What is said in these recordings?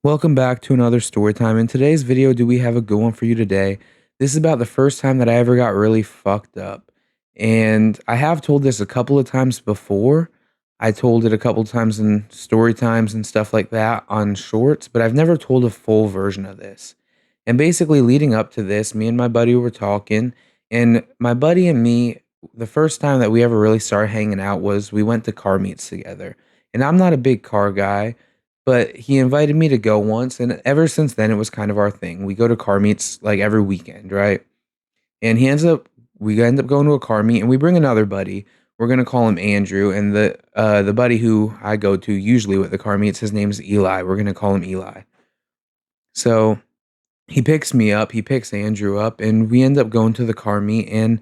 Welcome back to another story time. In today's video, do we have a good one for you today? This is about the first time that I ever got really fucked up. And I have told this a couple of times before. I told it a couple of times in story times and stuff like that on shorts, but I've never told a full version of this. And basically, leading up to this, me and my buddy were talking, and my buddy and me, the first time that we ever really started hanging out was we went to car meets together. And I'm not a big car guy. But he invited me to go once, and ever since then, it was kind of our thing. We go to car meets like every weekend, right? And we end up going to a car meet, and we bring another buddy. We're gonna call him Andrew, and the buddy who I go to usually with the car meets, his name is Eli. We're gonna call him Eli. So he picks me up, he picks Andrew up, and we end up going to the car meet. And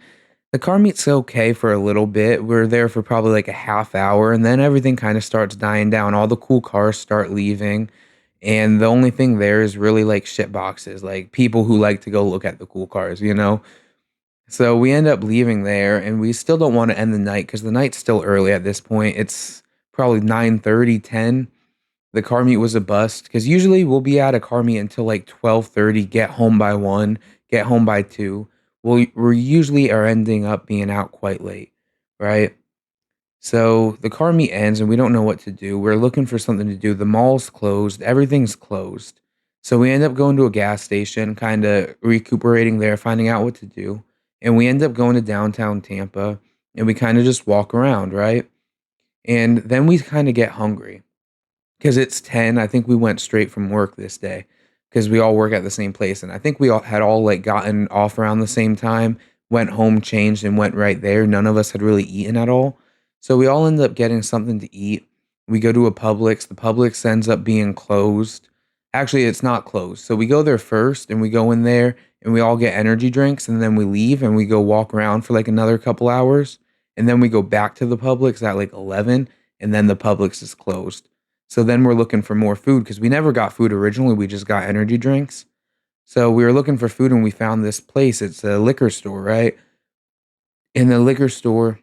the car meet's okay for a little bit. We're there for probably like a half hour, and then everything kind of starts dying down. All the cool cars start leaving, and the only thing there is really like shit boxes, like people who like to go look at the cool cars. So we end up leaving there, and we still don't want to end the night because the night's still early at this point. It's probably 9:30, 10. The car meet was a bust because usually we'll be at a car meet until like 12:30, get home by 1, get home by 2. We usually are ending up being out quite late, right? So the car meet ends and we don't know what to do. We're looking for something to do. The mall's closed, everything's closed. So we end up going to a gas station, kind of recuperating there, finding out what to do. And we end up going to downtown Tampa and we kind of just walk around, right? And then we kind of get hungry because it's 10. I think we went straight from work this day because we all work at the same place. And I think we all had all like gotten off around the same time, went home, changed, and went right there. None of us had really eaten at all. So we all ended up getting something to eat. We go to a Publix. The Publix ends up being closed. Actually, it's not closed. So we go there first and we go in there and we all get energy drinks and then we leave and we go walk around for like another couple hours. And then we go back to the Publix at like 11 and then the Publix is closed. So then we're looking for more food because we never got food originally. We just got energy drinks. So we were looking for food and we found this place. It's a liquor store, right? And the liquor store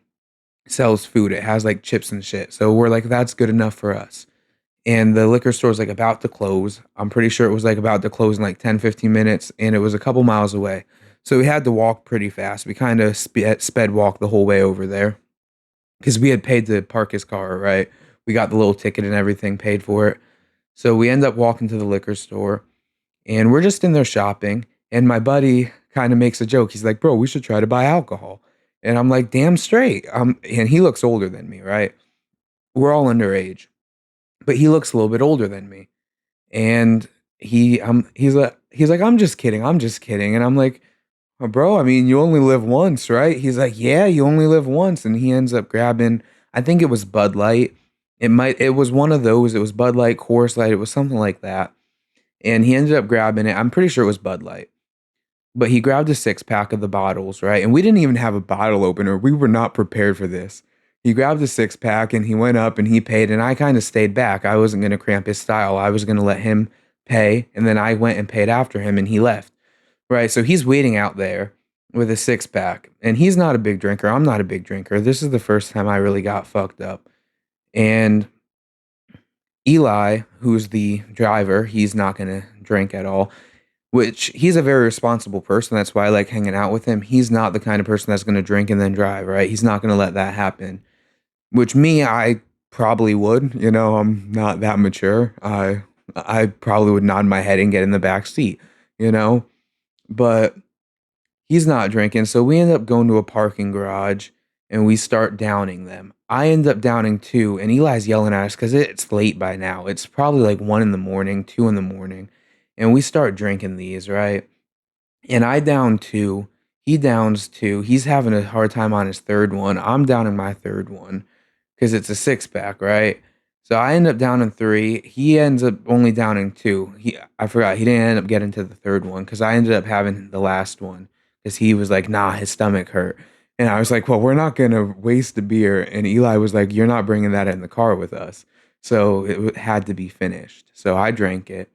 sells food. It has like chips and shit. So we're like, that's good enough for us. And the liquor store is like about to close. I'm pretty sure it was like about to close in like 10, 15 minutes. And it was a couple miles away. So we had to walk pretty fast. We kind of sped walk the whole way over there because we had paid to park his car, right? We got the little ticket and everything, paid for it. So we end up walking to the liquor store and we're just in there shopping. And my buddy kind of makes a joke. He's like, bro, we should try to buy alcohol. And I'm like, damn straight. And he looks older than me, right? We're all underage, but he looks a little bit older than me. And he's like, I'm just kidding. I'm just kidding. And I'm like, oh, bro, I mean, you only live once, right? He's like, yeah, you only live once. And he ends up grabbing, I think it was Bud Light. It was one of those. It was Bud Light, Coors Light. It was something like that. And he ended up grabbing it. I'm pretty sure it was Bud Light, but he grabbed a 6 pack of the bottles, right? And we didn't even have a bottle opener. We were not prepared for this. He grabbed a 6 pack and he went up and he paid. And I kind of stayed back. I wasn't going to cramp his style. I was going to let him pay. And then I went and paid after him and he left. Right. So he's waiting out there with a 6 pack and he's not a big drinker. I'm not a big drinker. This is the first time I really got fucked up. And Eli, who's the driver, he's not going to drink at all, which he's a very responsible person. That's why I like hanging out with him. He's not the kind of person that's going to drink and then drive, right? He's not going to let that happen, which me, I probably would. I'm not that mature. I probably would nod my head and get in the back seat, you know? But he's not drinking. So we end up going to a parking garage and we start downing them. I end up downing two, and Eli's yelling at us because it's late by now. It's probably like 1 in the morning, 2 in the morning. And we start drinking these, right? And I down two. He downs two. He's having a hard time on his third one. I'm downing my third one because it's a 6 pack, right? So I end up downing three. He ends up only downing two. I forgot he didn't end up getting to the third one because I ended up having the last one because he was like, nah, his stomach hurt. And I was like, well, we're not gonna waste the beer. And Eli was like, you're not bringing that in the car with us. So it had to be finished. So I drank it.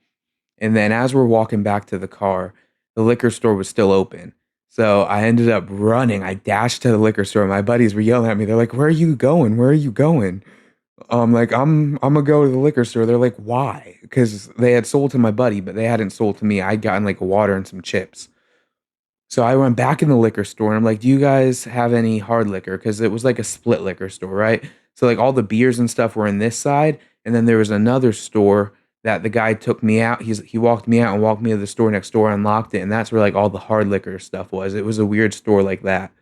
And then as we're walking back to the car, the liquor store was still open. So I ended up running. I dashed to the liquor store. My buddies were yelling at me. They're like, where are you going? Where are you going? Like, I'm gonna go to the liquor store. They're like, why? Because they had sold to my buddy, but they hadn't sold to me. I'd gotten like a water and some chips. So I went back in the liquor store and I'm like, do you guys have any hard liquor? Because it was like a split liquor store, right? So like all the beers and stuff were in this side, and then there was another store that the guy took me out. He walked me out and walked me to the store next door, unlocked it, and that's where like all the hard liquor stuff was. It was a weird store like that.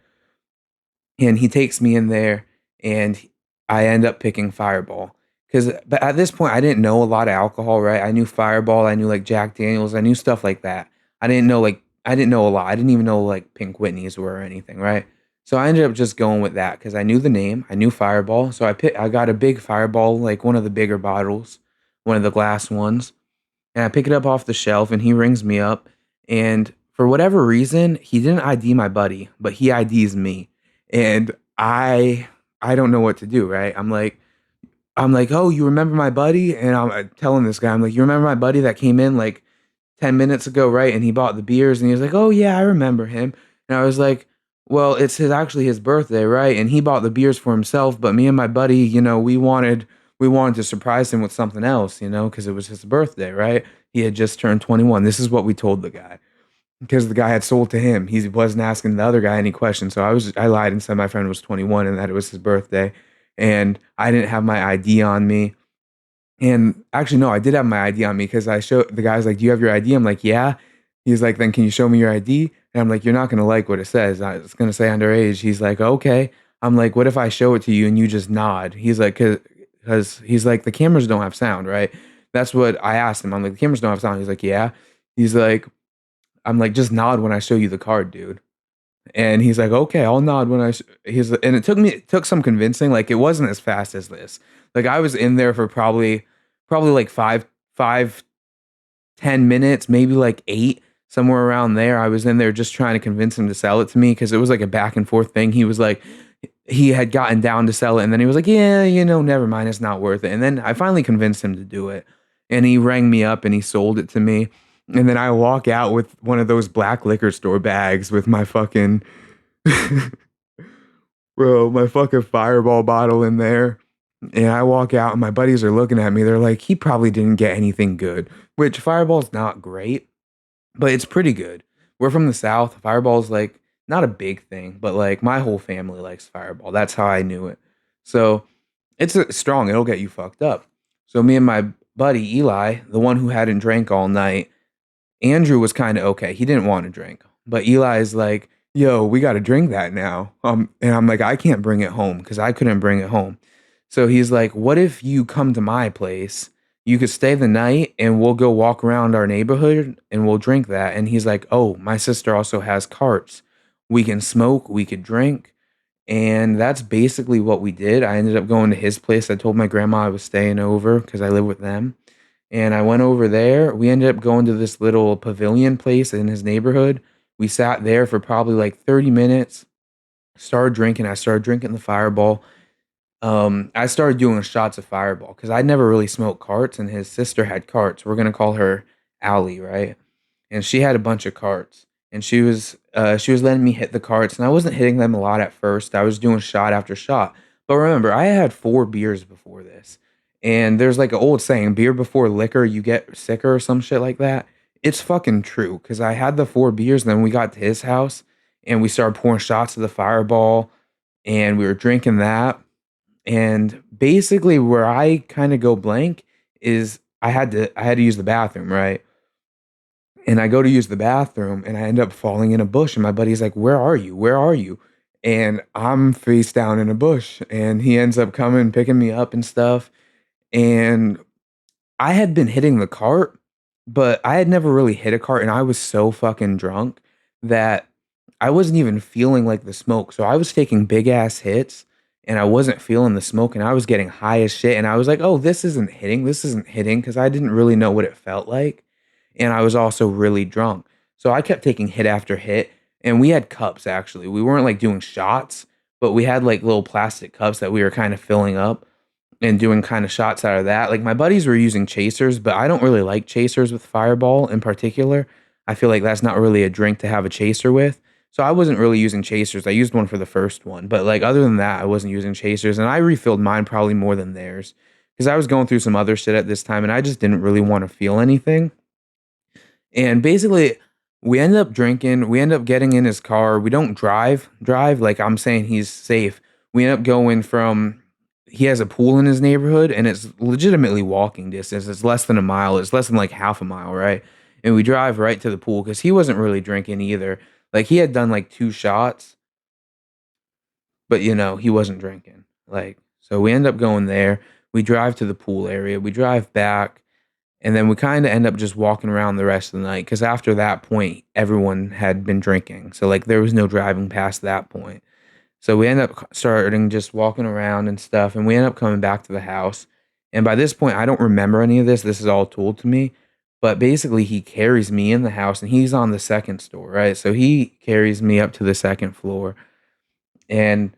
And he takes me in there, and I end up picking Fireball. Because but at this point, I didn't know a lot of alcohol, right? I knew Fireball, I knew like Jack Daniels, I knew stuff like that. I didn't know a lot. I didn't even know like Pink Whitneys were or anything, right? So I ended up just going with that because I knew the name, I knew Fireball. So I got a big Fireball, like one of the bigger bottles, one of the glass ones, and I pick it up off the shelf, and he rings me up, and for whatever reason, he didn't ID my buddy, but he IDs me, and I don't know what to do, right? I'm like, oh, you remember my buddy? And I'm telling this guy, I'm like, you remember my buddy that came in like 10 minutes ago, right? And he bought the beers, and he was like, oh yeah, I remember him. And I was like, well, it's actually his birthday, right? And he bought the beers for himself, but me and my buddy, we wanted to surprise him with something else, because it was his birthday, right? He had just turned 21. This is what we told the guy because the guy had sold to him. He wasn't asking the other guy any questions. So I lied and said my friend was 21 and that it was his birthday. And I didn't have my ID on me. And actually, no, I did have my ID on me because I showed the guy's like, do you have your ID? I'm like, yeah. He's like, then can you show me your ID? And I'm like, you're not going to like what it says. It's going to say underage. He's like, okay. I'm like, what if I show it to you and you just nod? He's like, because he's like, the cameras don't have sound, right? That's what I asked him. I'm like, the cameras don't have sound. He's like, yeah. He's like, I'm like, just nod when I show you the card, dude. And he's like, okay, I'll nod when and it took some convincing. Like, it wasn't as fast as this. Like, I was in there for probably like 10 minutes, maybe like 8, somewhere around there. I was in there just trying to convince him to sell it to me because it was like a back and forth thing. He was like, he had gotten down to sell it, and then he was like, yeah, never mind, it's not worth it. And then I finally convinced him to do it, and he rang me up and he sold it to me. And then I walk out with one of those black liquor store bags with my fucking bro, my fucking Fireball bottle in there. And I walk out and my buddies are looking at me. They're like, he probably didn't get anything good, which Fireball's not great, but it's pretty good. We're from the South. Fireball's like not a big thing, but like my whole family likes Fireball. That's how I knew it. So it's strong. It'll get you fucked up. So me and my buddy Eli, the one who hadn't drank all night, Andrew was kind of okay. He didn't want to drink, but Eli's like, "Yo, we got to drink that now." And I'm like, "I can't bring it home because I couldn't bring it home." So he's like, "What if you come to my place? You could stay the night, and we'll go walk around our neighborhood, and we'll drink that." And he's like, "Oh, my sister also has carts. We can smoke, we could drink." And that's basically what we did. I ended up going to his place. I told my grandma I was staying over because I live with them. And I went over there. We ended up going to this little pavilion place in his neighborhood. We sat there for probably like 30 minutes. Started drinking. I started drinking the Fireball. I started doing shots of Fireball because I'd never really smoked carts, and his sister had carts. We're gonna call her Allie, right? And she had a bunch of carts, and she was letting me hit the carts, and I wasn't hitting them a lot at first. I was doing shot after shot. But remember, I had 4 beers before this, and there's like an old saying, "Beer before liquor, you get sicker," or some shit like that. It's fucking true because I had the 4 beers, and then we got to his house, and we started pouring shots of the Fireball, and we were drinking that. And basically, where I kind of go blank is I had to use the bathroom, right? And I go to use the bathroom and I end up falling in a bush. And my buddy's like, "Where are you? Where are you?" And I'm face down in a bush. And he ends up coming, picking me up and stuff. And I had been hitting the cart, but I had never really hit a cart. And I was so fucking drunk that I wasn't even feeling like the smoke. So I was taking big ass hits and I wasn't feeling the smoke and I was getting high as shit. And I was like, oh, this isn't hitting. This isn't hitting because I didn't really know what it felt like. And I was also really drunk. So I kept taking hit after hit. And we had cups actually. We weren't like doing shots, but we had like little plastic cups that we were kind of filling up and doing kind of shots out of that. Like my buddies were using chasers, but I don't really like chasers with Fireball in particular. I feel like that's not really a drink to have a chaser with. So I wasn't really using chasers. I used one for the first one, but like other than that, I wasn't using chasers, and I refilled mine probably more than theirs because I was going through some other shit at this time, and I just didn't really want to feel anything. And basically, we end up drinking. We end up getting in his car. We don't drive. Like I'm saying, he's safe. We end up going from. He has a pool in his neighborhood, and it's legitimately walking distance. It's less than a mile. It's less than like half a mile, right? And we drive right to the pool because he wasn't really drinking either. Like he had done like 2 shots, but he wasn't drinking. Like so, we end up going there. We drive to the pool area. We drive back. And then we kind of end up just walking around the rest of the night because after that point, everyone had been drinking. So, like, there was no driving past that point. So, we end up starting just walking around and stuff. And we end up coming back to the house. And by this point, I don't remember any of this. This is all told to me. But basically, he carries me in the house and he's on the second story, right? So, he carries me up to the second floor. And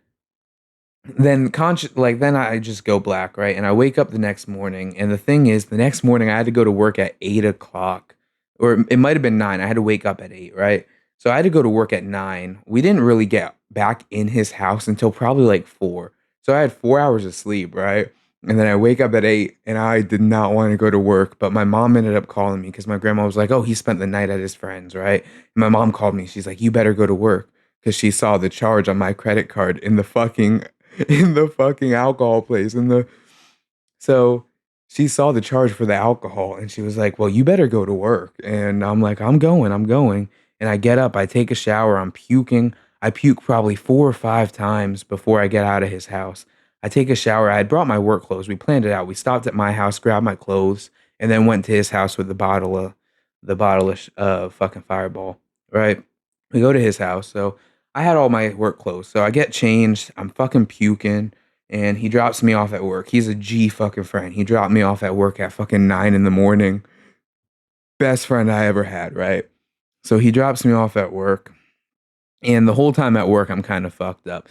then I just go black, right? And I wake up the next morning, and the thing is, the next morning I had to go to work at 8 o'clock, or it might have been 9. I had to wake up at 8, right? So I had to go to work at 9. We didn't really get back in his house until probably like 4. So I had 4 hours of sleep, right? And then I wake up at 8, and I did not want to go to work, but my mom ended up calling me because my grandma was like, "Oh, he spent the night at his friend's," right? And my mom called me. She's like, "You better go to work," because she saw the charge on my credit card in the fucking alcohol place so she saw the charge for the alcohol and she was like, "Well, you better go to work." And I'm like, I'm going. And I get up, I take a shower, I'm puking. I puke probably 4 or 5 times before I get out of his house. I take a shower. I had brought my work clothes. We planned it out. We stopped at my house, grabbed my clothes, and then went to his house with the bottle of fucking Fireball, right? We go to his house. So I had all my work clothes. So I get changed. I'm fucking puking. And he drops me off at work. He's a G fucking friend. He dropped me off at work at fucking 9 in the morning. Best friend I ever had, right? So he drops me off at work. And the whole time at work, I'm kind of fucked up.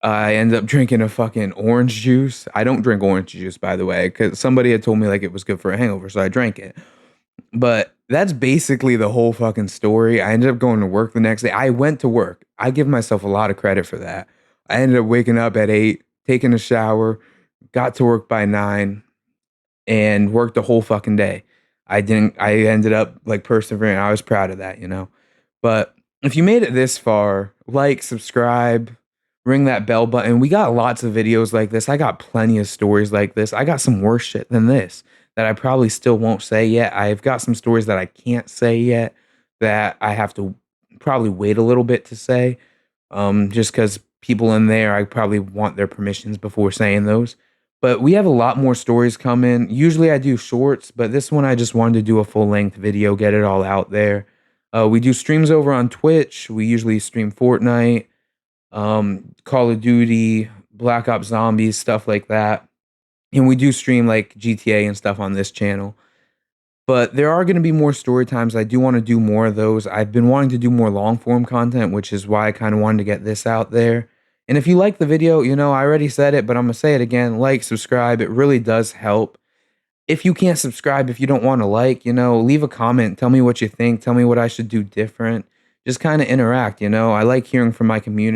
I end up drinking a fucking orange juice. I don't drink orange juice, by the way, because somebody had told me like it was good for a hangover. So I drank it. But that's basically the whole fucking story. I ended up going to work the next day. I went to work. I give myself a lot of credit for that. I ended up waking up at 8, taking a shower, got to work by 9, and worked the whole fucking day. I ended up like persevering. I was proud of that. But if you made it this far, like, subscribe, ring that bell button. We got lots of videos like this. I got plenty of stories like this. I got some worse shit than this that I probably still won't say yet. I've got some stories that I can't say yet that I have to probably wait a little bit to say. Just because people in there, I probably want their permissions before saying those. But we have a lot more stories coming. Usually I do shorts, but this one I just wanted to do a full length video, get it all out there. We do streams over on Twitch. We usually stream Fortnite, Call of Duty, Black Ops Zombies, stuff like that. And we do stream like GTA and stuff on this channel. But there are going to be more story times. I do want to do more of those. I've been wanting to do more long form content, which is why I kind of wanted to get this out there. And if you like the video, I already said it, but I'm going to say it again. Like, subscribe. It really does help. If you can't subscribe, if you don't want to leave a comment. Tell me what you think. Tell me what I should do different. Just kind of interact. I like hearing from my community.